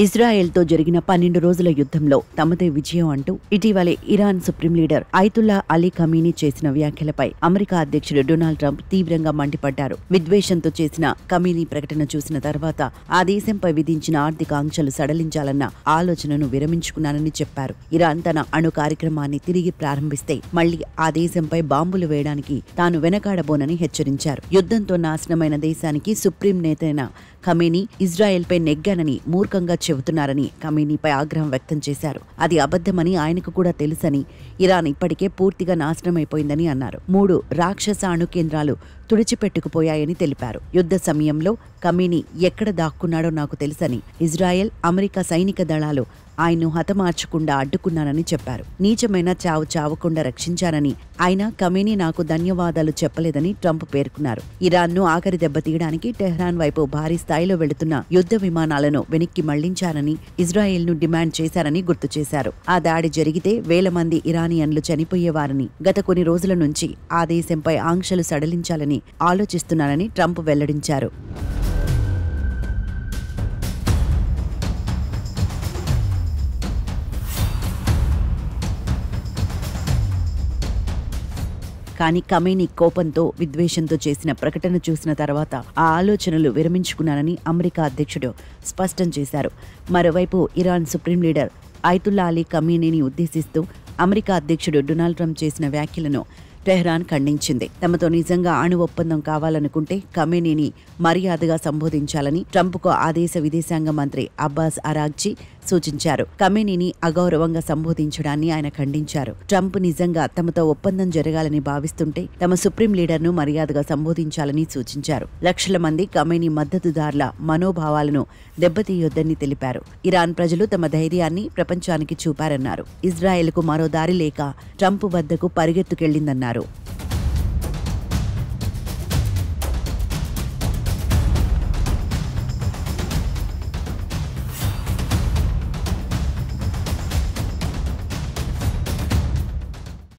ఇజ్రాయెల్తో జరిగిన 12 రోజుల యుద్ధంలో తమదే విజయం అంటూ ఇటీవలే Iran supreme leader Ayatollah Ali Khamenei చేసిన వ్యాఖ్యలపై అమెరికా అధ్యక్షుడు డొనాల్డ్ ట్రంప్ తీవ్రంగా మండిపడ్డారు. విద్వేషంతో చేసిన ఖమీనీ ప్రకటన చూసిన తర్వాత ఆ దేశంపై విధించిన ఆర్థిక ఆంక్షలు సడలించాలన్న ఆలోచనను విరమించుకున్నానని చెప్పారు. ఇరాన్ తన అణు కార్యక్రమాన్ని తిరిగి ప్రారంభిస్తే మళ్లీ ఆ దేశంపై బాంబులు వేయడానికి తాను వెనకాడబోనని హెచ్చరించారు. యుద్ధంతో నాశనమైన దేశానికి సుప్రీం నేతైన ఖమీనీ ఇజ్రాయెల్పై నెగ్గానని మూర్ఖంగా చెబుతున్నారని ఖమీనీపై ఆగ్రహం వ్యక్తం చేశారు. అది అబద్ధమని ఆయనకు కూడా తెలుసని, ఇరాన్ ఇప్పటికే పూర్తిగా నాశనమైపోయిందని అన్నారు. 3 రాక్షస అణు కేంద్రాలు తుడిచిపెట్టుకుపోయాయని తెలిపారు. యుద్ధ సమయంలో ఖమీనీ ఎక్కడ దాక్కున్నాడో నాకు తెలుసని, ఇజ్రాయెల్, అమెరికా సైనిక దళాలు ఆయన్ను హతమార్చకుండా అడ్డుకున్నానని చెప్పారు. నీచమైన చావు చావకుండా రక్షించానని, ఆయన ఖమీనీ నాకు ధన్యవాదాలు చెప్పలేదని ట్రంప్ పేర్కొన్నారు. ఇరాన్ను ఆఖరి దెబ్బతీయడానికి టెహ్రాన్ వైపు భారీ స్థాయిలో వెళుతున్న యుద్ధ విమానాలను వెనక్కి మళ్లించారని ఇజ్రాయెల్ను డిమాండ్ చేశారని గుర్తు చేశారు. ఆ దాడి జరిగితే వేల మంది ఇరానియన్లు చనిపోయేవారని, గత కొన్ని రోజుల నుంచి ఆ దేశంపై ఆంక్షలు సడలించాలని ఆలోచిస్తున్నారని ట్రంప్ వెల్లడించారు. కానీ ఖమీనీ కోపంతో, విద్వేషంతో చేసిన ప్రకటన చూసిన తర్వాత ఆ ఆలోచనలు విరమించుకున్నానని అమెరికా అధ్యక్షుడు స్పష్టం చేశారు. మరోవైపు Iran supreme leader Ayatollah Ali ఖమీనీని ఉద్దేశిస్తూ అమెరికా అధ్యక్షుడు డొనాల్డ్ ట్రంప్ చేసిన వ్యాఖ్యలను టెహ్రాన్ ఖండించింది. తమతో నిజంగా అణు ఒప్పందం కావాలనుకుంటే ఖమీనీని మర్యాదగా సంబోధించాలని ట్రంప్కు ఆ దేశ విదేశాంగ మంత్రి అబ్బాస్ అరాగ్జీ సూచించారు. ఖమీనీని అగౌరవంగా సంబోధించడాన్ని ఆయన ఖండించారు. ట్రంప్ నిజంగా తమతో ఒప్పందం జరగాలని భావిస్తుంటే తమ సుప్రీం లీడర్ను మర్యాదగా సంబోధించాలని సూచించారు. లక్షల మంది ఖమీనీ మద్దతుదారుల మనోభావాలను దెబ్బతీయొద్దని తెలిపారు. ఇరాన్ ప్రజలు తమ ధైర్యాన్ని ప్రపంచానికి చూపారన్నారు. ఇజ్రాయెల్కు మరో దారి లేక ట్రంప్ వద్దకు పరిగెత్తుకెళ్లిందన్నారు.